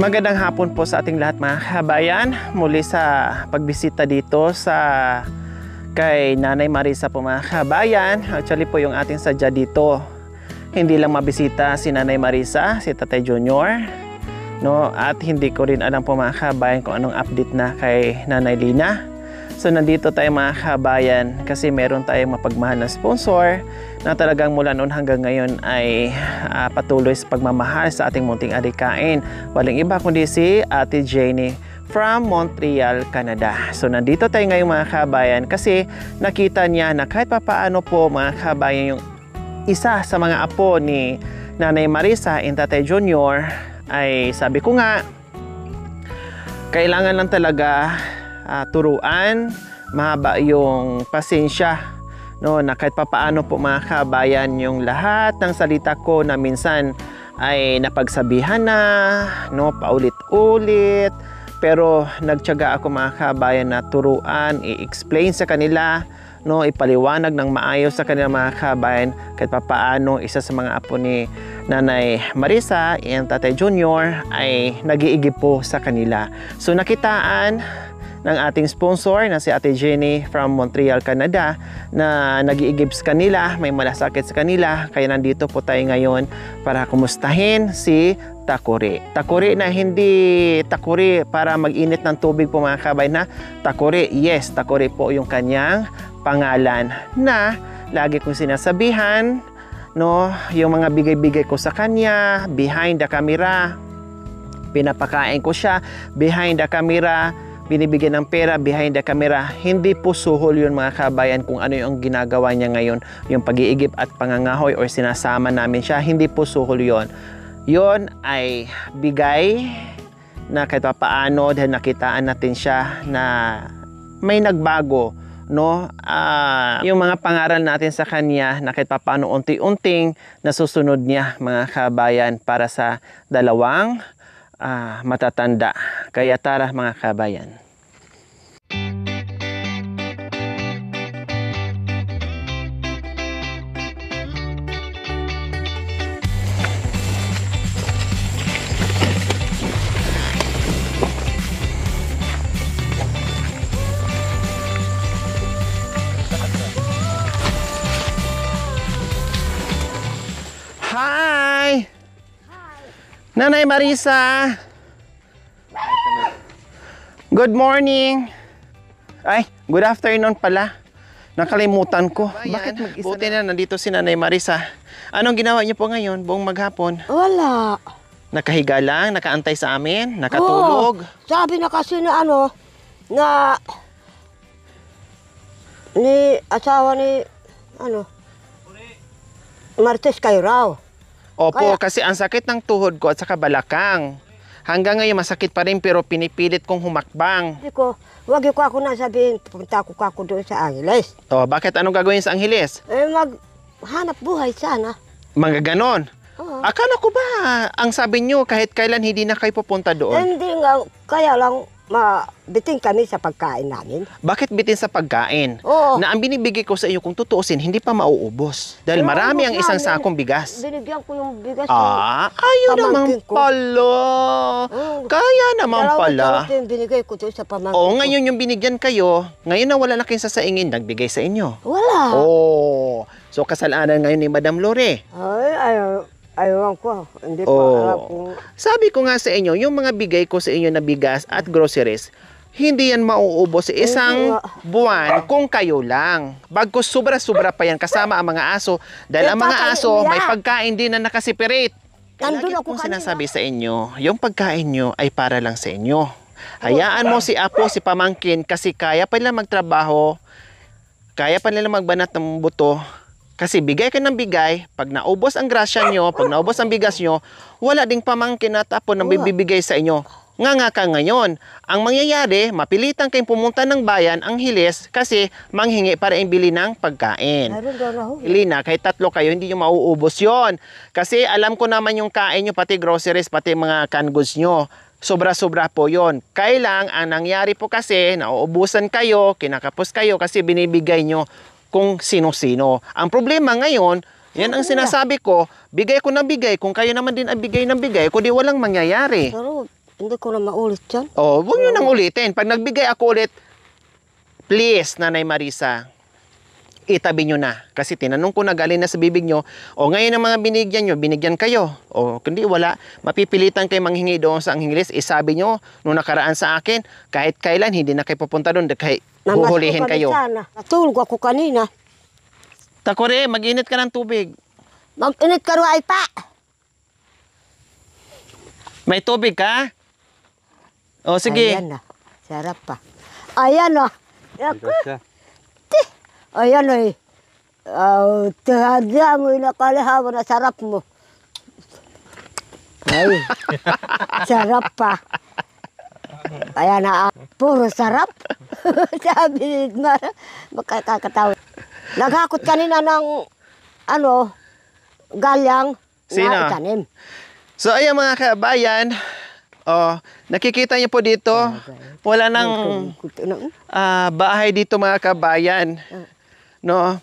Magandang hapon po sa ating lahat mga kabayan. Muli sa pagbisita dito kay Nanay Marisa po mga kabayan. Actually po yung ating sadya dito, hindi lang mabisita si Nanay Marisa, si Tatay Junior, no? At hindi ko rin alam po mga kabayan kung anong update na kay Nanay Lina. So nandito tayo mga kabayan kasi meron tayong mapagmahal na sponsor na talagang mula noon hanggang ngayon ay patuloy sa pagmamahal sa ating munting adikain. Walang iba kundi si Ate Jenny from Montreal, Canada. So nandito tayo ngayon mga kabayan kasi nakita niya na kahit papaano po mga kabayan yung isa sa mga apo ni Nanay Marisa and Tatay Junior ay sabi ko nga, kailangan lang talaga turuan, mahaba yung pasensya, no, na kahit papaano po mga kabayan yung lahat ng salita ko na minsan ay napagsabihan na, no, paulit-ulit, pero nagtiyaga ako mga kabayan na turuan, i-explain sa kanila, no, ipaliwanag ng maayos sa kanila mga kabayan kahit papaano isa sa mga apo ni Nanay Marisa and Tatay Junior ay nag-iigib po sa kanila. So nakitaan ng ating sponsor na si Ate Jenny from Montreal, Canada na nag-iigib sa kanila, may malasakit sa kanila, kaya nandito po tayo ngayon para kumustahin si Takuri. Takuri na hindi Takuri para mag-init ng tubig po mga kabay na Takuri. Yes, Takuri po yung kanyang pangalan na lagi kong sinasabihan, no, yung mga bigay-bigay ko sa kanya behind the camera, pinapakain ko siya behind the camera, binibigyan ng pera behind the camera. Hindi po suhol yun mga kabayan kung ano yung ginagawa niya ngayon, yung pag-iigib at pangangahoy or sinasama namin siya. Hindi po suhol yun. Yun ay bigay na kahit paano dahil nakitaan natin siya na may nagbago, no? Yung mga pangaral natin sa kanya na kahit paano unti-unting nasusunod niya mga kabayan para sa dalawang matatanda. Kaya tara mga kabayan. Hi! Nanay Marisa! Good morning! Ay, good afternoon pala. Nakalimutan ko. Bakit mag-isa buti na nandito si Nanay Marisa. Anong ginawa niyo po ngayon, buong maghapon? Wala. Nakahiga lang, nakaantay sa amin, nakatulog. Sabi na kasi na na ni asawa ni Martes kayo raw. Opo, kasi ang sakit ng tuhod ko at saka balakang. Hanggang ngayon masakit pa rin pero pinipilit kong humakbang. Wag ko ako nasabihin, punta ko doon sa Angeles. O, bakit anong gagawin sa Angeles? Maghanap buhay sana. Mga ganon? Oo. Akala ko ba, ang sabi nyo kahit kailan hindi na kayo pupunta doon? Hindi nga, kaya lang biting kami sa pagkain namin. Bakit bitin sa pagkain? Oo. Na ang binibigay ko sa iyo kung tutuusin, hindi pa mauubos. Dahil marami ang isang sakong bigas. Binigyan ko yung bigas. Ayun naman pala. Kaya naman pala. Yung binigay ko doon sa pamangkin ko. Ngayon yung binigyan kayo, ngayon na wala na kayong sasaingin, nagbigay sa inyo. Wala. So kasalanan ngayon ni Madam Lore. Ayaw ko. Hindi pa alam kung... Sabi ko nga sa inyo, yung mga bigay ko sa inyo na bigas at groceries, hindi yan mauubos sa isang buwan kung kayo lang. Bagkus sobra-sobra pa yan kasama ang mga aso. Dahil ang mga aso may pagkain din na nakasiperate. Lagi kong sinasabi sa inyo, yung pagkain nyo ay para lang sa inyo. Hayaan mo si Apo, si Pamangkin, kasi kaya pa nila magtrabaho, kaya pa nila magbanat ng buto. Kasi bigay ka ng bigay, pag naubos ang grasya nyo, pag naubos ang bigas nyo, wala ding pamangkin at apo na bibigay sa inyo. Nga ka ngayon. Ang mangyayari, mapilitan kayong pumunta ng bayan ang hilis kasi manghingi para imbili ng pagkain. Lina, kahit 3 kayo, hindi nyo mauubos yon. Kasi alam ko naman yung kain nyo, pati groceries, pati mga canned goods nyo. Sobra-sobra po yon. Kailang, ang nangyari po kasi, nauubusan kayo, kinakapos kayo kasi binibigay nyo kung sino-sino. Ang problema ngayon, yan ang sinasabi ko, bigay ko ng bigay. Kung kayo naman din ang bigay ng bigay, kundi walang mangyayari. Pero Hindi ko na maulit yan. Oh, huwag nyo nang ulitin. Pag nagbigay ako ulit, please, Nanay Marisa, itabi nyo na. Kasi tinanong ko na galing na sa bibig nyo, o ngayon ang mga binigyan kayo. O kundi wala, mapipilitan kayo manghingi doon sa anghilis. Isabi nyo, nung nakaraan sa akin, kahit kailan, hindi na kayo pupunta doon, kahit huhulihin kayo. Sana. Natulog ako kanina. Takore, mag-init ka ng tubig. Mag-init ka ay pa. May tubig ka? O, sige. Ayan na. Sarap pa. Ayan na. Grasya. Ayan na eh. Tahadya mo inakalihawa na sarap mo. Ay, sarap pa. Ayan na, puro sarap. Sabi ni Edmar, makakatawa. Naghakot kanina ng, galyang Sino? na itanim. So, ayan mga kabayan, nakikita niyo po dito, wala nang bahay dito mga kabayan. No?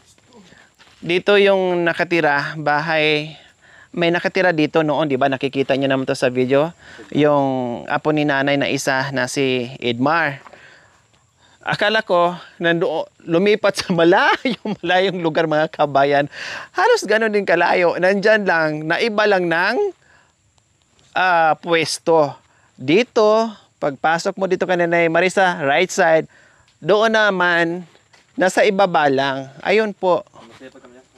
Dito yung nakatira, bahay, may nakatira dito noon, di ba? Nakikita niyo naman to sa video. Yung apo ni nanay na isa na si Edmar. Akala ko, lumipat sa malayong lugar mga kabayan. Halos gano'n din kalayo. Nandyan lang, naiba lang ng pwesto. Dito, pagpasok mo dito kanina Marisa, right side, doon naman, nasa ibaba lang. Ayun po.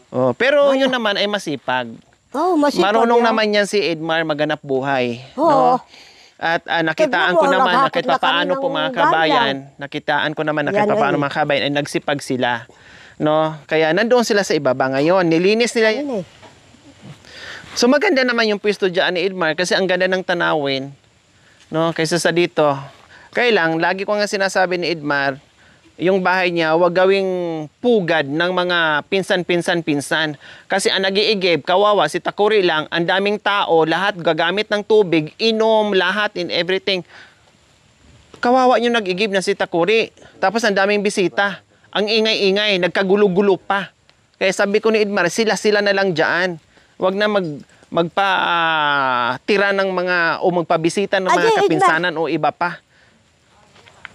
Oh, pero yun naman ay masipag. Oh, masipag Marunong yan. naman yan si Edmar maganap buhay. Oo. No? At nakitaan ko naman na kahit papaano po mga kabayan, nakitaan ko naman na kahit papaano mga kabayan ay nagsipag sila. No? Kaya nandoon sila sa ibaba ngayon. Nilinis nila yan. Yan eh. So maganda naman yung pwesto dyan ni Edmar kasi ang ganda ng tanawin. No? Kaysa sa dito. Kaya lang, lagi ko nga sinasabi ni Edmar, yung bahay niya, huwag gawing pugad ng mga pinsan. Kasi ang nag-iigib, kawawa, si Takuri lang, ang daming tao, lahat gagamit ng tubig, inom, lahat, in everything. Kawawa yung nag-iigib na si Takuri. Tapos ang daming bisita. Ang ingay-ingay, nagkagulo-gulo pa. Kaya sabi ko ni Edmar, sila na lang dyan. Huwag na magpa-tira ng mga, o magpabisita ng mga kapinsanan o iba pa.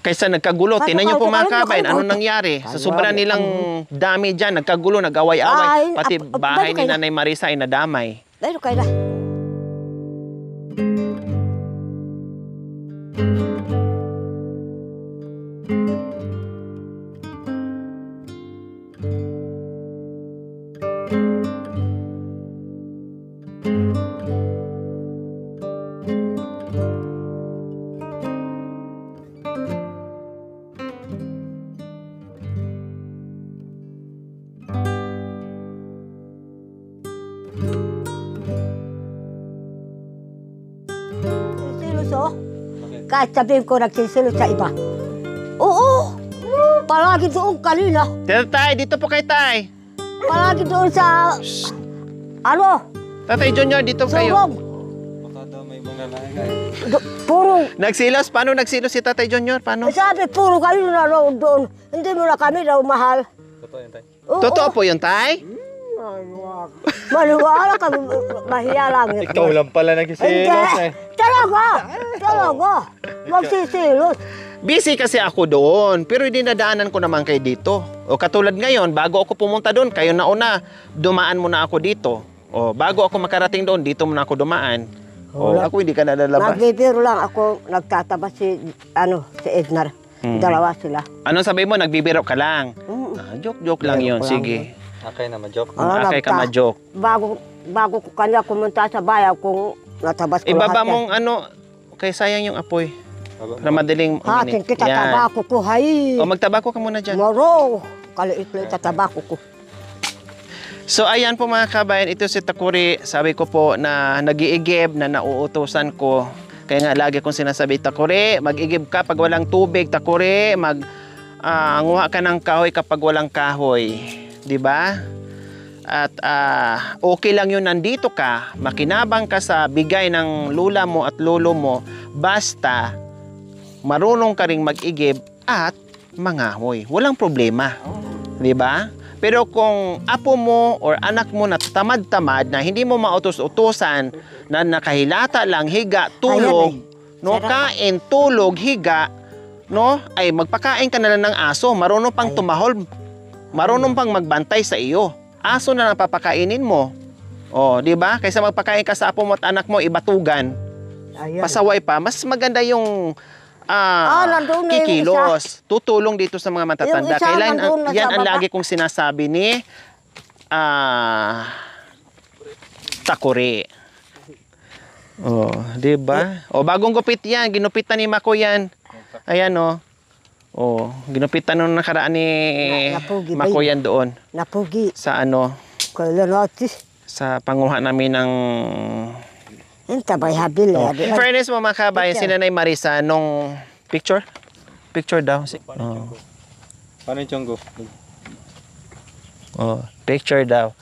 Kaysa nagkagulo, tinan niyo po mga kabayan, ano nangyari? Sa sobra nilang dami dyan, nagkagulo, nag-away-away, pati bahay ni Nanay Marisa ay nadamay. Dahil kayo na. Kahit sabihin ko nagsisilot sa iba. Oo! Palagi doon kanina. Tatay, dito po kay Tay. Palagi doon sa... Tatay Junior, dito kayo. Surog. Baka daw may mga nangay. Puro... Nagsilos? Paano nagsilos si Tatay Junior? Paano? Sabi, puro kayo na doon. Hindi mo na kami daw mahal. Totoo yan, tay. Oo. Totoo po yun, Tay? Maniwala ka, mahiya lang. Ikaw lang pala nagsiselos, eh. Talaga. Magsisilot. Busy kasi ako doon, pero dinadaanan ko naman kayo dito. O katulad ngayon, bago ako pumunta doon, kayo nauna, dumaan muna ako dito. O bago ako makarating doon, dito muna ako dumaan. O ako hindi ka nalalabas. Nagbibiro lang ako, nagtataba si Edmar. Dalawa sila. Anong sabi mo, nagbibiro ka lang? Joke lang yun, Biro ko lang sige. Akay na ma-joke. Akay ka ma-joke. Bago ko kanya kumunta sa bayan, kung natabas ko Ibaba lahat yan. mong kay sayang yung apoy. Para madaling Hatin kita tabako ko, hay. O magtabako ka muna dyan. Moro, kaliit-liit sa tabako ko. So ayan po mga kabayan, ito si Takuri. Sabi ko po na nag-iigib, na nauutosan ko. Kaya nga lagi kong sinasabi, Takuri, mag-igib ka pag walang tubig. Takuri, nguha ka ng kahoy kapag walang kahoy. Diba? At okay lang yun, nandito ka, makinabang ka sa bigay ng lula mo at lolo mo, basta marunong ka ring mag-igib at mangahoy. Walang problema. Diba? Pero kung apo mo or anak mo na tamad-tamad na hindi mo mautos-utusan, na nakahilata lang, higa, tulog, no, Sarap. kain, tulog, higa, no, ay magpakain ka na lang ng aso, marunong pang Ay. tumahol, marunong pang magbantay sa iyo. Aso na lang papakainin mo. Oh, di ba? Kaysa magpakain ka sa apo mo at anak mo, ibatugan, Ayan. pasaway pa, mas maganda yung nandun na yung kikilos. Tutulong dito sa mga matatanda. Yung isa Kailan, nandun na yan sa ang baba. lagi kong sinasabi ni Takuri. Oh, di ba? Oh, bagong gupit yan. Ginupitan ni Mako yan. Ayan, oh. Oh, ginupitan nung nakaraan ni Napugi ba Mako yun? yan doon. Napugi. Sa ano, Kailan natin. sa panguha namin ng... Yung tabay habil. Oh. In fairness mo mga kabayan, si Picture. Nanay Marisa nung... Picture? Picture daw. Oh. Paano yung Chonggo? Oh, picture daw.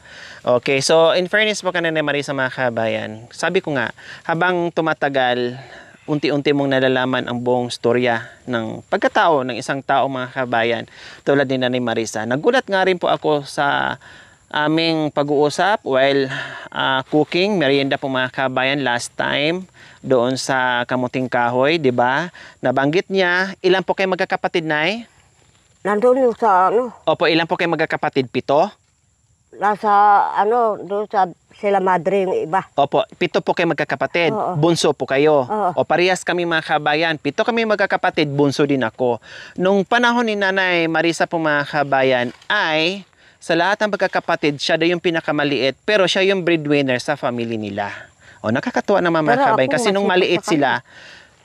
Okay, so in fairness po kanina Marisa mga kabayan, sabi ko nga, habang tumatagal, unti-unti mong nalalaman ang buong storya ng pagkatao ng isang tao mga kabayan, tulad ni Nanay Marisa. Nagulat nga rin po ako sa aming pag-uusap while cooking, merienda po mga kabayan last time doon sa Kamuting Kahoy, di ba? Nabanggit niya, ilan po kayo magkakapatid, Nay? Nandun yung sa Opo, ilan po kayo magkakapatid? 7? nasa doon sa sila madre yung iba. Opo, 7 po kayo magkakapatid. Oo. Bunso po kayo. Oo. O parehas kami mga kabayan. 7 kami magkakapatid, bunso din ako. Nung panahon ni Nanay Marisa po mga kabayan ay sa lahat ng magkakapatid, siya daw yung pinakamaliit pero siya yung breadwinner sa family nila. O nakakatuwa naman mga Pero kabayan ako, kasi nung masipag maliit sa sila,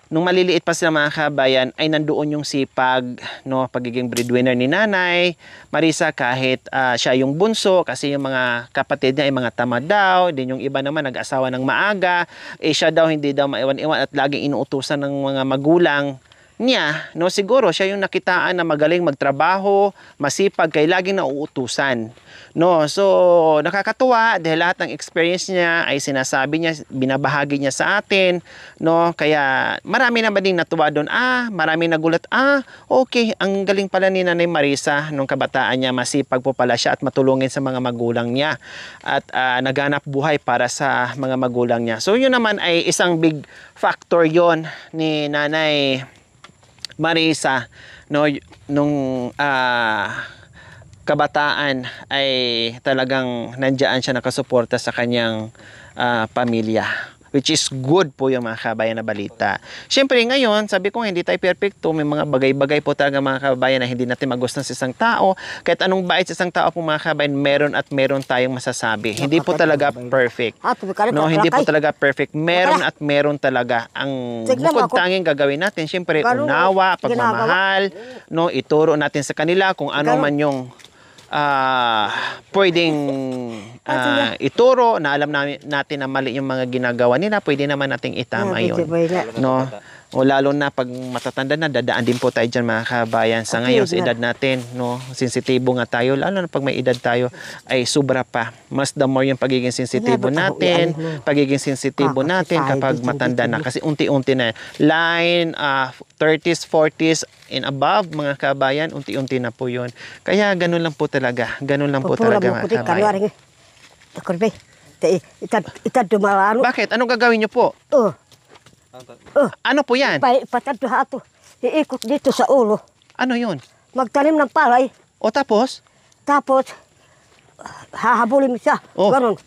nung maliliit pa sila mga kabayan, ay nandoon yung sipag, no, pagiging breadwinner ni Nanay Marisa kahit siya yung bunso kasi yung mga kapatid niya ay mga tamad daw, din yung iba naman nag-asawa ng maaga, eh siya daw hindi daw maiwan-iwan at laging inuutusan ng mga magulang niya, no, siguro siya yung nakitaan na magaling magtrabaho, masipag, kay laging nauutusan. No, so nakakatuwa dahil lahat ng experience niya ay sinasabi niya, binabahagi niya sa atin, no? Kaya marami naman ding natuwa doon. Marami nagulat. Okay, ang galing pala ni Nanay Marisa nung kabataan niya, masipag po pala siya at matulungin sa mga magulang niya at naghanap buhay para sa mga magulang niya. So yun naman ay isang big factor yon ni Nanay Marisa, no, nung kabataan ay talagang nandiyan siya nakasuporta sa kanyang pamilya, which is good po yung mga kabayan na balita. Siyempre ngayon, sabi ko hindi tayo perfecto, may mga bagay-bagay po talaga mga kabayan na hindi natin magustuhan sa isang tao. Kahit anong bait sa isang tao po mga kabayan, meron at meron tayong masasabi. Hindi po talaga perfect. No, hindi po talaga perfect. Meron at meron talaga. Ang Tignan mo bukod ako. tanging gagawin natin, siyempre Ganun, unawa, ginagawa. pagmamahal, no, ituro natin sa kanila kung ano Ganun. man yung pwedeng ituro na alam natin na mali yung mga ginagawa nila, pwede naman nating itama yun. No? O lalo na pag matatanda na, dadaan din po tayo dyan mga kabayan. Sa ngayon, sa edad natin, no, sensitibo nga tayo, lalo na pag may edad tayo, ay sobra pa. Mas the more yung pagiging sensitibo natin, pagiging sensitibo natin kapag matanda na. Kasi unti-unti na. Line, 30s, 40s, and above, mga kabayan, unti-unti na po yun. Kaya ganun lang po talaga. Ganun lang po talaga mga kabayan. Itad dumalano. Bakit? Anong gagawin nyo po? Ano po yan? Patad hato. Iikot dito sa ulo. Ano yun? Magtanim ng palay. O tapos? Tapos, hahabulin mo siya. Oh. Ganon.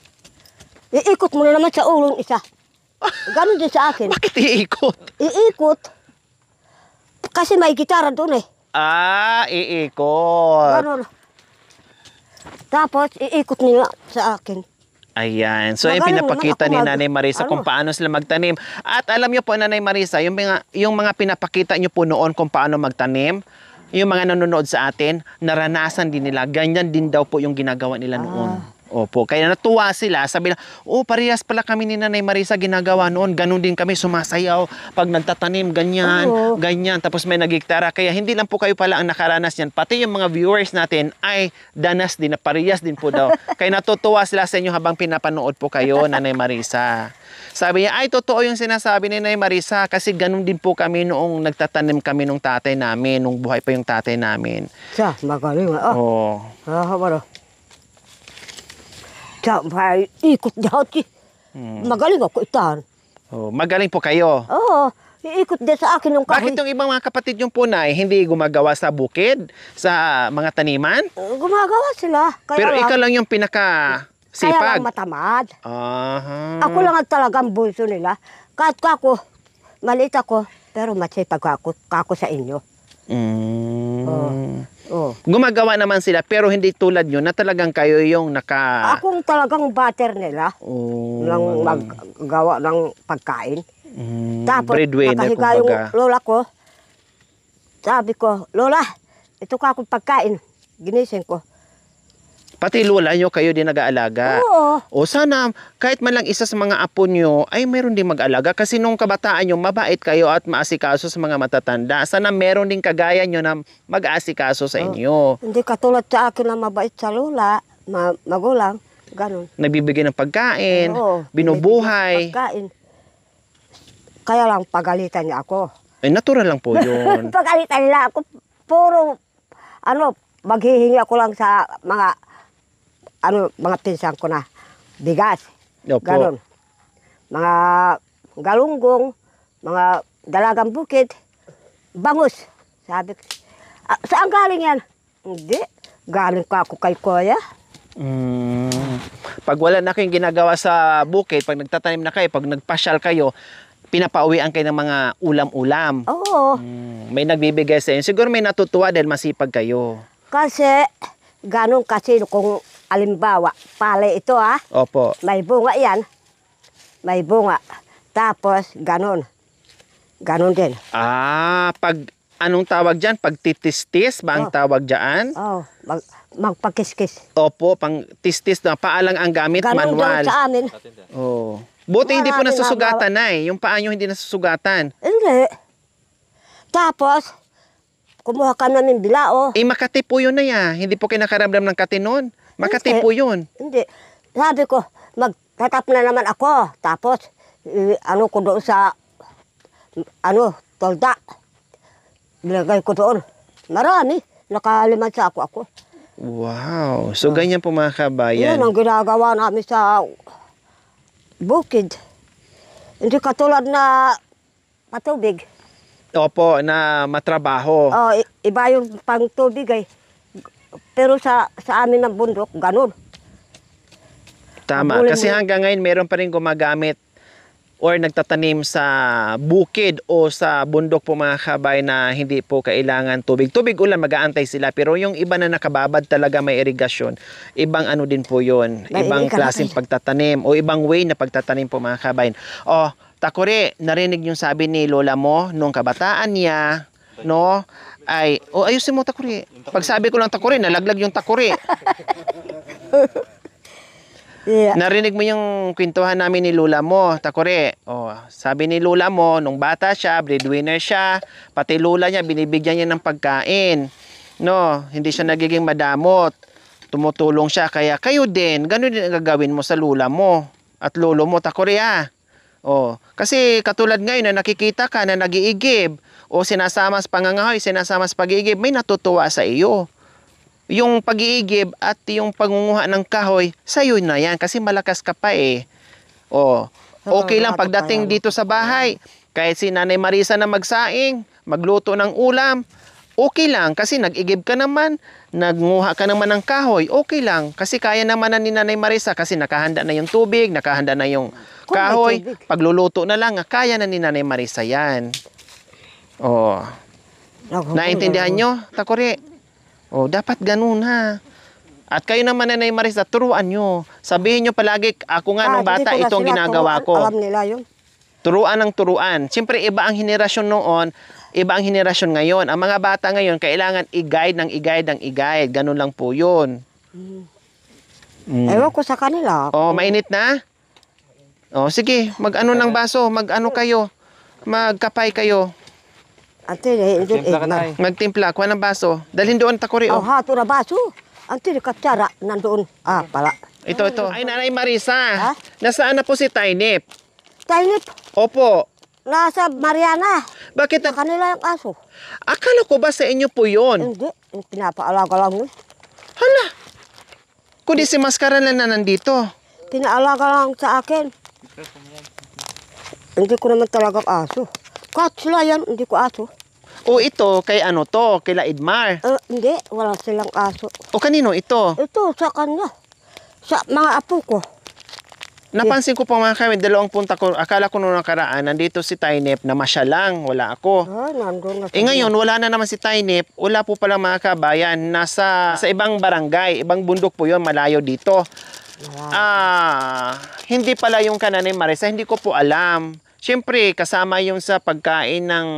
Iikot mo na naman sa ulo ng isa. Ganon din sa akin. Bakit iikot? Iikot. Kasi may gitara doon eh. Iikot. Ganon. Tapos, iikot nila sa akin. Ayan. So, yung Magaling pinapakita ni naman ako Nanay Marisa kung paano sila magtanim. At alam niyo po, Nanay Marisa, yung mga pinapakita niyo po noon kung paano magtanim, yung mga nanonood sa atin, naranasan din nila. Ganyan din daw po yung ginagawa nila noon. Opo. Kaya natuwa sila. Sabi na, parehas pala kami ni Nanay Marisa ginagawa noon. Ganon din kami sumasayaw. Pag nagtatanim, ganyan, ganyan. Tapos may nagigtara. Kaya hindi lang po kayo pala ang nakaranas yan. Pati yung mga viewers natin ay danas din, na parehas din po daw. Kaya natutuwa sila sa inyo habang pinapanood po kayo, Nanay Marisa. Sabi niya, ay totoo yung sinasabi ni Nanay Marisa kasi ganun din po kami noong nagtatanim kami nung tatay namin, nung buhay pa yung tatay namin. Siya, magaling. Wala. Siya, ikot niya. Magaling ako itahan. Magaling po kayo. Oo. Iikot din sa akin yung kahoy. Bakit yung ibang mga kapatid yung punay, hindi gumagawa sa bukid, sa mga taniman? Gumagawa sila. Pero ikaw lang yung Kaya pinaka-sipag. lang matamad. Aha. Ako lang ang talagang bunso nila. Kahit ako, maliit ako, pero masipag ako sa inyo. Oh. Gumagawa naman sila pero hindi tulad nyo na talagang kayo yung Akong talagang butter nila ng maggawa ng pagkain. Tapos, breadwinner nakahiga yung kumbaga. lola ko. Sabi ko, Lola, ito ka akong pagkain. Ginising ko. Pati lola nyo kayo din nag-aalaga. Oo. O sana kahit man lang isa sa mga apo nyo ay meron din mag-alaga kasi nung kabataan nyo mabait kayo at maasikaso sa mga matatanda. Sana meron din kagaya nyo na mag-aasikaso sa inyo. Hindi katulad sa akin na mabait sa lola, magulang, ganun. Nagbibigay ng pagkain, Oo, binubuhay. pagkain. Kaya lang pagalitan niya ako. Ay, natural lang po yun. Pagalitan nila ako, puro, maghihingi ako lang sa mga pinsan ko na bigas. Opo. Ganon. Mga galunggong, mga dalagang bukid, bangus. Sabi ko, saan galing yan? Hindi. Galing ka ako kay Kuya. Pag wala na kayong ginagawa sa bukid, pag nagtatanim na kayo, pag nagpasyal kayo, pinapauwian kayo ng mga ulam-ulam. Oo. May nagbibigay sa inyo. Siguro may natutuwa dahil masipag kayo. Kasi, ganon kasi kung alimbawa, pale ito Opo. may bunga yan. May bunga. Tapos, ganon. Ganon din. Pag anong tawag dyan? Pag titistis ba ang tawag dyan? Oh, magpakiskis. Opo, pang tistis na paalang ang gamit, Ganon manual. daw sa amin. Oh. Buti hindi po Marami nasusugatan na Yung paa nyo hindi nasusugatan. Hindi. Tapos, kumuha ka namin bilao. Makati po yun na Hindi po kayo nakaramdam ng katinon. Makati Hindi. po yun. Hindi. Sabi ko, magtatap na naman ako. Tapos, ko doon sa, tolda. Nilagay ko doon. Marami. Nakaliman sa ako. Wow. So, ganyan po mga kabayan. Yan ang ginagawa namin sa bukid. Hindi katulad na patubig. Opo, na matrabaho. Oh, iba yung pang tubig eh. Pero sa amin ng bundok, ganun. Tama. Habulin Kasi mo. hanggang ngayon, meron pa rin gumagamit or nagtatanim sa bukid o sa bundok po mga kabay na hindi po kailangan tubig. Tubig ulan, mag-aantay sila. Pero yung iba na nakababad talaga may irigasyon, ibang ano din po yun. May Ibang klaseng pagtatanim o ibang way na pagtatanim po mga kabay. Takore, narinig yung sabi ni lola mo nung kabataan niya, no? Ayusin mo takore. Pag sabi ko lang takore, nalaglag yung takore. Yeah. Narinig mo yung kwentuhan namin ni lola mo, takore. Sabi ni lola mo, nung bata siya, breadwinner siya, pati lola niya, binibigyan niya ng pagkain. No, hindi siya nagiging madamot. Tumutulong siya, kaya kayo din, ganun din ang gagawin mo sa lola mo at lolo mo, takore kasi katulad ngayon na nakikita ka na nag-iigib o sinasama sa pangangahoy, sinasama sa pag-iigib, may natutuwa sa iyo. Yung pag-iigib at yung pangunguha ng kahoy, sa'yo na yan kasi malakas ka pa okay lang pagdating dito sa bahay, kahit si Nanay Marisa na magsaing, magluto ng ulam, okay lang kasi nag-igib ka naman, nagnguha ka naman ng kahoy, okay lang kasi kaya naman na ni Nanay Marisa kasi nakahanda na yung tubig, nakahanda na yung kahoy, pagluluto na lang, kaya na ni Nanay Marisa yan. Naintindihan nyo, takore? Dapat ganun At kayo naman Nanay Marisa, turuan nyo. Sabihin nyo palagi, ako nga nung bata, itong ginagawa ko. Alam nila yun. Turuan ng turuan. Siyempre, iba ang henerasyon noon, iba ang henerasyon ngayon. Ang mga bata ngayon, kailangan i-guide ng i-guide ng i-guide. Ganun lang po yun. Ewan ko sa kanila. Mainit na? Sige, mag-ano ng baso, mag-ano kayo, magkapay kayo. Ante, Magtimpla, kuha ng baso. Dalhin doon, takore. hato na baso. Ante, katsara, nandoon. Pala. Ito. Ay, Nanay Marisa. Nasaan na po si Tainip? Tainip, Opo. nasa Mariana. Bakit? Sa kanila yung aso. Akala ko ba sa inyo po yun? Hindi, pinapaalaga lang yun. Hala. Kundi si Maskara na nandito. Pinaalaga lang sa akin. Hindi ko naman talaga aso. Kahit sila yan, hindi ko aso. O ito, kay ano to? Kay Idmar. Hindi, wala silang aso. O kanino ito? Ito, sa kanya. Sa mga apo ko. Napansin ko po mga kawin, dalawang punta ko, akala ko nung nakaraan, nandito si Tainep na masya lang, wala ako. Ay, nandun na Ngayon, wala na naman si Tainep, wala po pala mga kabayan, nasa sa ibang barangay, ibang bundok po yon, malayo dito. Hindi pala yung Kananay Marisa, hindi ko po alam. Siyempre, kasama yung sa pagkain ng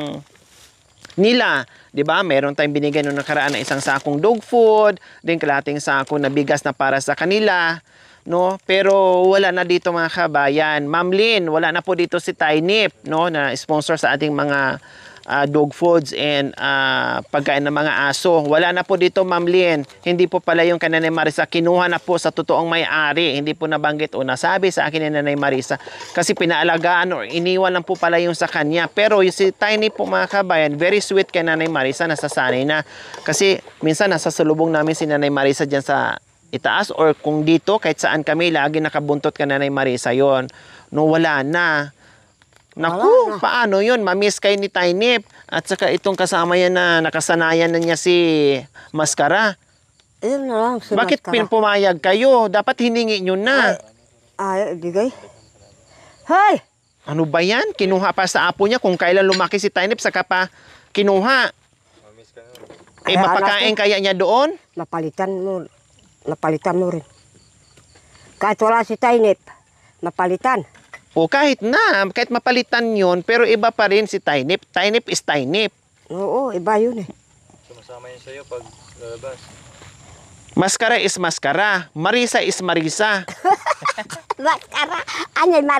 nila, 'di ba? Meron tayong binigay noong nakaraan na isang sakong dog food, din kalahating sako na bigas na para sa kanila, no? Pero wala na dito mga kabayan. Ma'am Lynn, wala na po dito si Tainip, no, na sponsor sa ating mga dog foods and pagkain ng mga aso. Wala na po dito, Ma'am Lynn. Hindi po pala yung Kananay Marisa, kinuha na po sa totoong may-ari. Hindi po nabanggit o nasabi sa akin ni Nanay Marisa kasi pinaalagaan or iniwan lang po pala yung sa kanya. Pero yung si Tiny po mga kabayan, very sweet kay Nanay Marisa, nasasanay na. Kasi minsan nasa salubong namin si Nanay Marisa dyan sa itaas or kung dito, kahit saan kami, lagi nakabuntot ka Nanay Marisa yon. No, wala na. Naku, paano yun? Mamiss kay ni Tainip. At saka itong kasama yan na nakasanayan na niya si Maskara. Ayun na lang, si Bakit Maskara. pumayag kayo? Dapat hiningi nyo na. Ay, bigay. Hay! Ano ba yan? Kinuha pa sa apo niya kung kailan lumaki si Tainip, saka pa kinuha. Mamiss ka na. Eh, mapakain kaya niya doon? Mapalitan mo rin. Kahit wala si Tainip, mapalitan. O kahit mapalitan yun, pero iba pa rin si Tainip. Tainip is Tainip. Oo, iba yun eh. Sumasama yun sa'yo pag lalabas. Maskara is Maskara. Marisa is Marisa. Maskara. Ano yung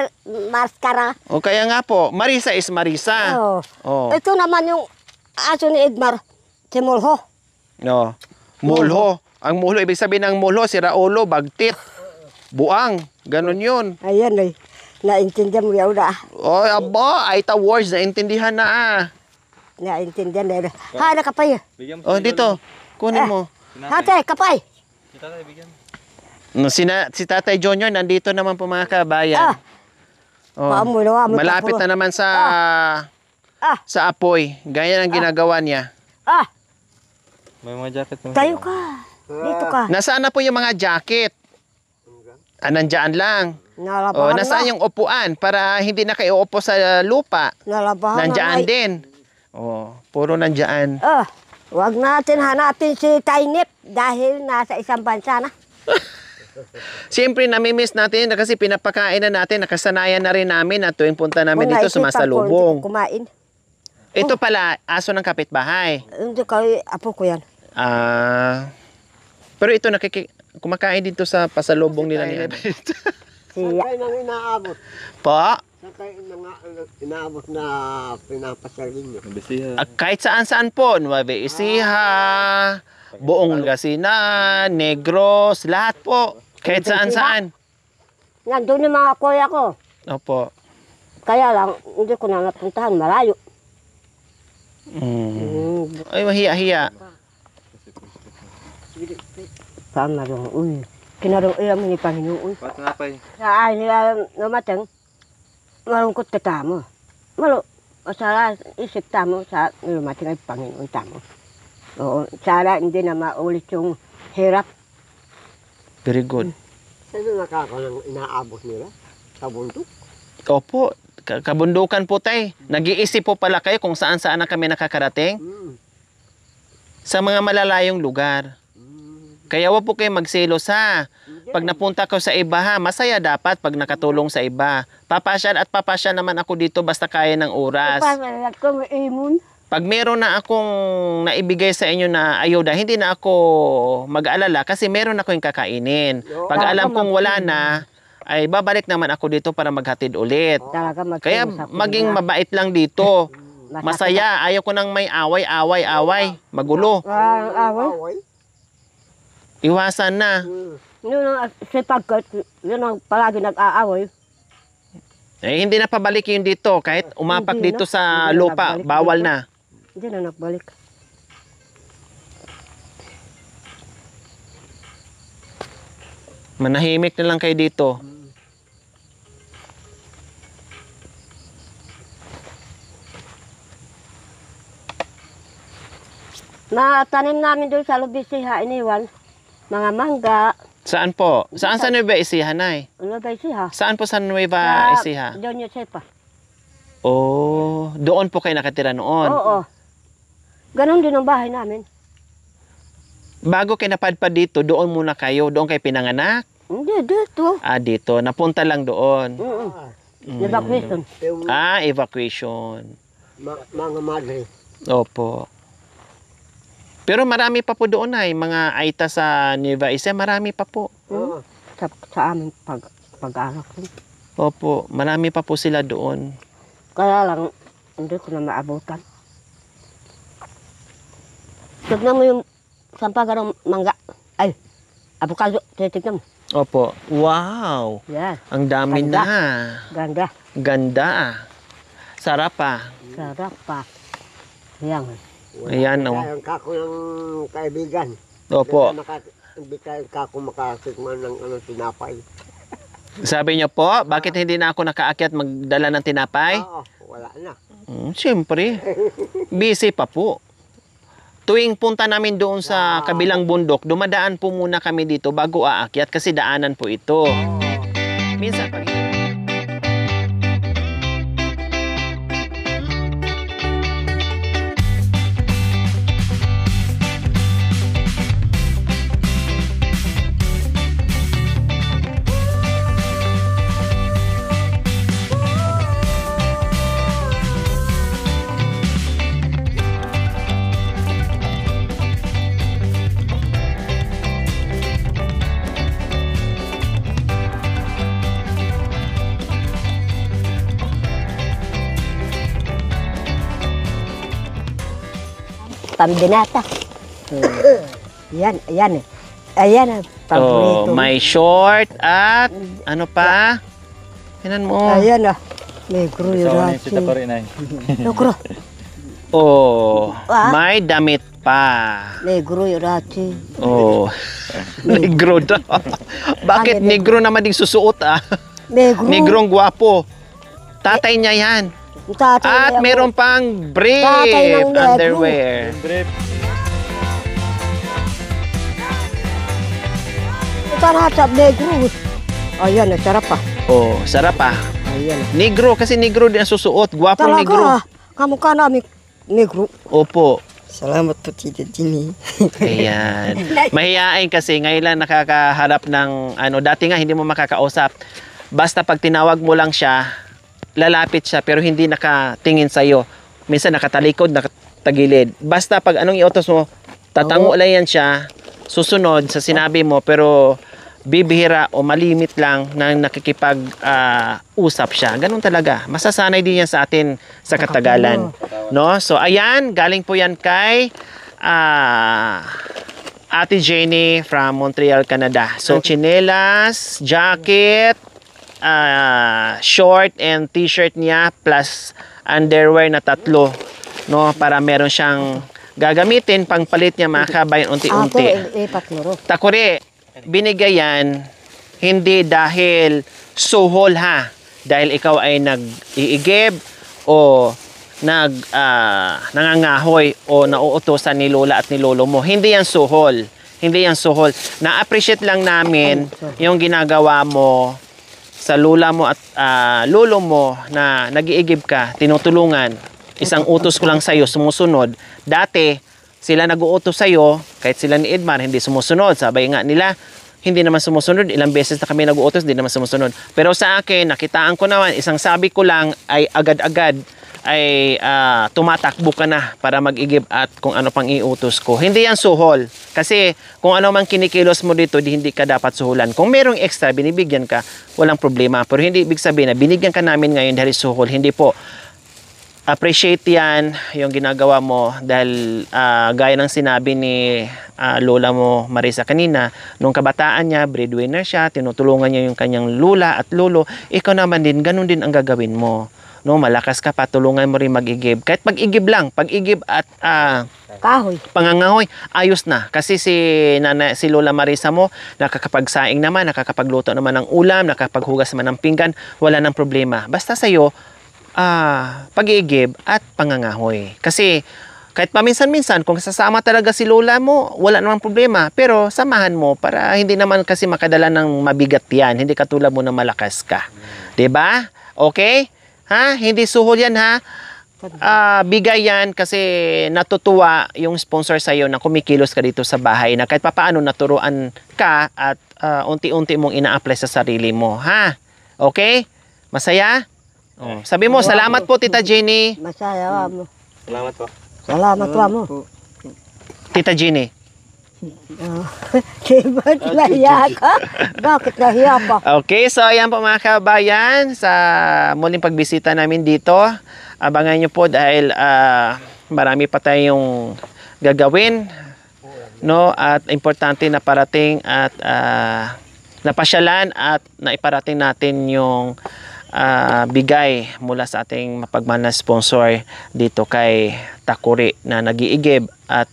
maskara? O kaya nga po, Marisa is Marisa. Oo. Oh. Ito naman yung aso ni Edmar, si Mulho. No. Mulho. Ang mulho, ibig sabihin ng mulho, si Raulo, bagtit, buang. Ganon yun. Ayan eh. Naintindihan mo yaw na. Oh, aba, ay ta words, naintindihan na Naintindihan na. Ha, nakapay. Bigyan mo Oh, dito. Kunin mo. Hate, kapay. Si tatay, bigyan mo. No, si Tatay Junior, nandito naman po mga kabayan. Oh, malapit na naman sa apoy. Gaya ng ginagawa niya. May mga jacket mo. Tayo ka. Dito ka. Nasaan na po yung mga jacket? Nandyan lang. Nalabahan nasaan yung upuan para hindi na kayo upo sa lupa? Nalabahan Nandyan din. Puro nandyan. Wag natin hanapin si Tainip dahil nasa isang bansa na. Siyempre, namimiss natin kasi pinapakain na natin. Nakasanayan na rin namin na tuwing punta namin dito sumasalubong. Kumain. Ito pala, aso ng kapitbahay. Hindi kay apo ko yan. Pero ito, kumakain dito sa pasalubong nila ni Ana. Siya. Saan nang inaabot? Pa? Saan kayo inaabot na pinapasarin nyo? Bisiha. Kahit saan-saan po. Nueva Ecija, Buong Gasinan, Negros, lahat po. Kahit saan-saan. Nandun yung mga kuya ko. Opo. Kaya lang, hindi ko na napuntahan. Malayo. Ay, mahiya-hiya. Saan na rin? Uy. Kinarong ilam ni Panginoon. Pat nga pa eh. Sa ay nila namatang, malungkot ka tamo. Masala isip tamo sa namatang ay Panginoon tamo. Oo, sana hindi na maulit yung hirap. Very good. Saan nakakalang inaabot nila? Sa bundok? Opo. Kabundukan po tay. Nag-iisip po pala kayo kung saan-saan na kami nakakarating. Sa mga malalayong lugar. Kaya wag po kayo magselos ha. Pag napunta ko sa iba ha, masaya dapat pag nakatulong sa iba. Papasyal naman ako dito basta kaya ng oras. Papalat ko may imon. Pag meron na akong naibigay sa inyo na ayuda, hindi na ako mag-alala kasi meron ako yung kakainin. Pag alam kong wala na, ay babalik naman ako dito para maghatid ulit. Talaga Kaya maging mabait lang dito. Masaya. Ayaw ko nang may away. Magulo. Away? Iwasan na. Yun ang sipagkat, yun ang palagi nag-aaway. Eh, hindi na pabalik yun dito. Kahit umapak Hindi dito na. sa Hindi na lupa, nagbalik bawal dito. na. Hindi na nagbalik. Manahimik na lang kayo dito. Matanim namin doon sa Lubisiha, iniwan. Mga mangga. Saan po? Saan sa Nueva Ecija, Nay? Lubisiha. Saan po sa Nueva Ecija? Doon yung sepa. Oh, doon po kayo nakatira noon. Oo. Ganon din ang bahay namin. Bago kayo napadpad dito, doon muna kayo. Doon kayo pinanganak? Hindi, dito. Ah, dito. Napunta lang doon. Evacuation. Yung Ah, evacuation. mga madre. Opo. Pero marami pa po doon ay mga aita sa Nueva Ecija, marami pa po. Oo. Sa aming pag-anak. Opo, marami pa po sila doon. Kaya lang, hindi ko na maabutan. Tignan mo yung sampagan ng mangga. Ay, avocado. Titignan mo. Opo. Wow! Yan. Ang dami Ganda. na. Ganda. Ganda. Sarap pa. Sarap pa. Yan. Ayan, oh. Kaya ang kako ng kaibigan. Opo. Hindi tayo kako makasikman ng tinapay. Sabi niyo po, bakit hindi na ako nakaakyat magdala ng tinapay? Oo, wala na. Siyempre. Busy pa po. Tuwing punta namin doon sa kabilang bundok, dumadaan po muna kami dito bago aakyat kasi daanan po ito. Minsan pag... Pambinata. Yan, ayan eh. Ayan ang paborito. may short at ano pa? Tinan mo. Ayan ah. Negro yung Sawa na yung rasi. sita pa rin ay. Negro. Oh, Ah? may damit pa. Negro yung rasi. Oh. Negro daw. Bakit Ano, negro naman din susuot ah? Negro. Negrong gwapo. Tatay niya yan. Tatay At na ako. meron pang brief Tatay ng negro. underwear. Brief. Sarap negro. Ayan, sarap pa. Oh, sarap ah. Ayan. Negro, kasi negro din ang susuot. Gwapong negro. Talaga, kamukha namin negro. Opo. Salamat po, Tita Ginny. Ayan. Mahihain kasi ngayon lang nakakaharap ng ano, dati nga hindi mo makakausap. Basta pag tinawag mo lang siya, lalapit siya pero hindi nakatingin sa iyo. Minsan nakatalikod, nakatagilid. Basta pag anong iutos mo, tatango lang yan siya, susunod sa sinabi mo pero bibihira o malimit lang na nakikipag-usap siya. Ganun talaga. Masasanay din yan sa atin sa katagalan. No? So, ayan. Galing po yan kay Ate Jenny from Montreal, Canada. So, chinelas, jacket, short and t-shirt niya plus underwear na 3. No? Para meron siyang gagamitin pang palit niya mga kabayan unti-unti. Ipaturo. Takuri, binigay yan hindi dahil suhol ha. Dahil ikaw ay nag-iigib o nangangahoy o nauutosan ni lola at ni lolo mo. Hindi yan suhol. Hindi yan suhol. Na-appreciate lang namin yung ginagawa mo sa lola mo at lolo mo na nag-iigib ka, tinutulungan. Isang utos ko lang sa'yo, sumusunod. Dati, sila nag-uutos sa'yo, kahit sila ni Edmar, hindi sumusunod. Sabay nga nila, hindi naman sumusunod. Ilang beses na kami nag-uutos, hindi naman sumusunod. Pero sa akin, nakitaan ko naman, isang sabi ko lang ay agad-agad ay tumatakbo ka na para mag-igib at kung ano pang iutos ko. Hindi yan suhol. Kasi kung ano man kinikilos mo dito, hindi ka dapat suhulan. Kung merong extra, binibigyan ka, walang problema. Pero hindi ibig sabihin na binigyan ka namin ngayon dahil suhol. Hindi po. Appreciate yan yung ginagawa mo dahil gaya ng sinabi ni lola mo Marisa kanina, nung kabataan niya, breadwinner siya, tinutulungan niya yung kanyang lula at lolo, ikaw naman din, ganun din ang gagawin mo. No, malakas ka pa, tulungan mo rin mag-igib. Kahit pag-igib lang, pag-igib at Kahoy. pangangahoy, ayos na. Kasi si Lola Marisa mo, nakakapagsaing naman, nakakapagluto naman ng ulam, nakakapaghugas naman ng pinggan, wala nang problema. Basta sa'yo, pag-iigib at pangangahoy. Kasi Kahit paminsan-minsan, kung sasama talaga si lola mo, wala namang problema. Pero samahan mo para hindi naman kasi makadala ng mabigat yan. Hindi katulad mo na malakas ka. 'Di ba? Okay? Ha? Hindi suhol yan ha. Bigay yan kasi natutuwa yung sponsor sa'yo na kumikilos ka dito sa bahay na kahit papaano naturuan ka at unti-unti mong ina-apply sa sarili mo. Ha? Okay? Masaya? Oh. Sabi mo, salamat po Tita Jenny. Masaya mo. Salamat po. Salamat mo. Tita Jenny. Ba't nahiya ka? Bakit nahiya ka? Okay, so ayan po mga kabayan sa muling pagbisita namin dito. Abangan nyo po dahil marami pa tayong gagawin, no? At importante na parating at napasyalan at naiparating natin yung bigay mula sa ating mapagmahal na sponsor dito kay Takuri na nag-iigib at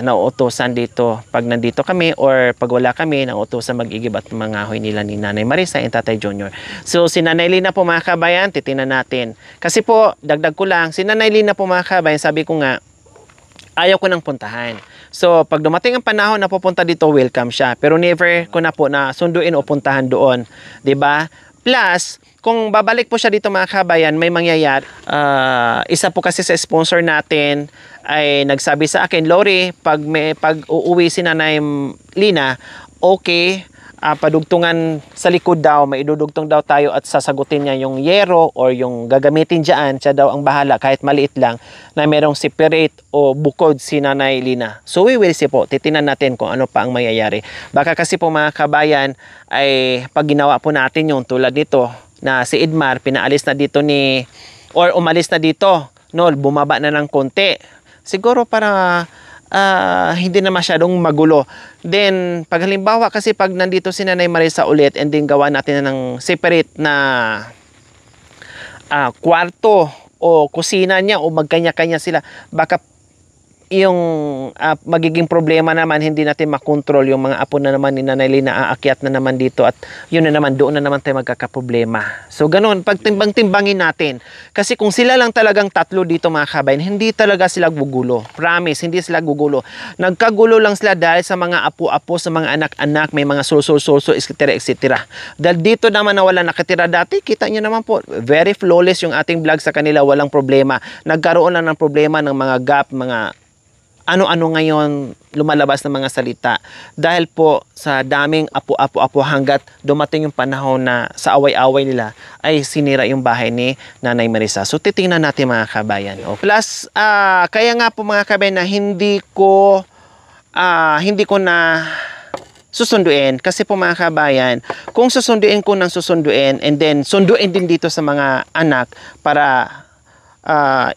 nauutosan dito pag nandito kami or pag wala kami, nauutosan mag-igib at mangahoy nila ni Nanay Marisa and Tatay Junior. So si Nanay Lina po mga kabayan, titingnan natin. Kasi po, dagdag ko lang, si Nanay Lina po mga kabayan, sabi ko nga, ayaw ko nang puntahan. So pag dumating ang panahon na pupunta dito, welcome siya. Pero never ko na po na sunduin o puntahan doon. 'Di ba? Plus, kung babalik po siya dito mga kabayan, may mangyayari. Isa po kasi sa sponsor natin ay nagsabi sa akin, Lori, pag uuwi si Nanay Lina, okay, padugtungan sa likod daw, may idudugtong daw tayo at sasagutin niya yung yero or yung gagamitin dyan, siya daw ang bahala kahit maliit lang na merong separate o bukod si Nanay Lina. So we will see po, titinan natin kung ano pa ang mayayari. Baka kasi po mga kabayan ay pag ginawa po natin yung tulad nito na si Edmar pinaalis na dito or umalis na dito, no, bumaba na ng konti. Siguro para hindi na masyadong magulo. Then, pag halimbawa kasi pag nandito si Nanay Marisa ulit and then gawa natin ng separate na kwarto o kusina niya o magkanya-kanya sila, baka yung magiging problema naman, hindi natin makontrol yung mga apo na naman ni Nanay Lina aakyat na naman dito at yun na naman, doon na naman tayo magkakaproblema. So ganun, pagtimbang-timbangin natin. Kasi kung sila lang talagang tatlo dito mga kabayan, hindi talaga sila gugulo. Promise, hindi sila gugulo. Nagkagulo lang sila dahil sa mga apo-apo, sa mga anak-anak, may mga sulsul-sulsul, etc. etc. Dahil dito naman na wala nakatira dati, kita nyo naman po, very flawless yung ating vlog sa kanila, walang problema. Nagkaroon lang ng problema ng mga gap, mga ano-ano ngayon lumalabas ng mga salita dahil po sa daming apo-apo hanggat dumating yung panahon na sa away-away nila ay sinira yung bahay ni Nanay Marisa. So titingnan natin mga kabayan. Plus kaya nga po mga kabayan na hindi ko na susunduin kasi po mga kabayan, kung susunduin ko ng susunduin and then sunduin din dito sa mga anak para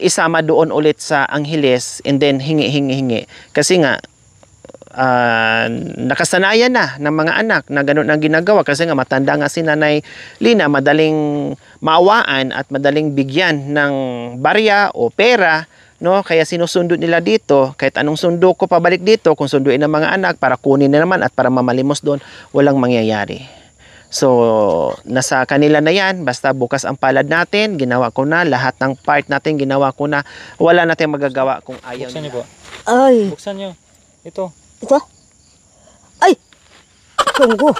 isama doon ulit sa Angeles and then hingi. Kasi nga, nakasanayan na ng mga anak na ganun ang ginagawa kasi nga matanda nga si Nanay Lina, madaling maawaan at madaling bigyan ng barya o pera, no? Kaya sinusundo nila dito, kahit anong sundo ko pabalik dito, kung sunduin ng mga anak para kunin na naman at para mamalimos doon, walang mangyayari. So, nasa kanila na yan. Basta bukas ang palad natin, ginawa ko na. Lahat ng part natin, ginawa ko na. Wala natin magagawa kung ayaw Buksan niyo nila. po. Ay, Buksan niyo. Ito. ito? Ay! Sunggo.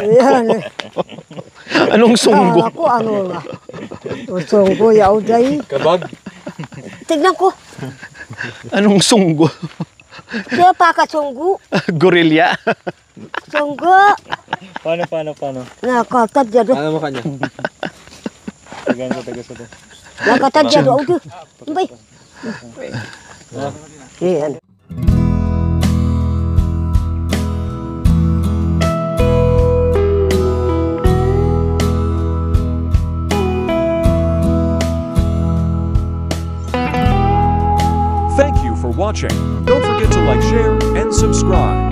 Ayan. Anong sunggo? Ako ano nga. Sunggo, yaw day. Kabag. Tignan ko. Anong sunggo? Kaya pa ka sunggo. Gorilla? Sunggo. Paano? Nakatad dyan. Ano mo kanya? Tagan ko, taga sa to. Nakatad dyan. Auto. Bay. Ayan. Thank you for watching. Don't forget to like, share, and subscribe.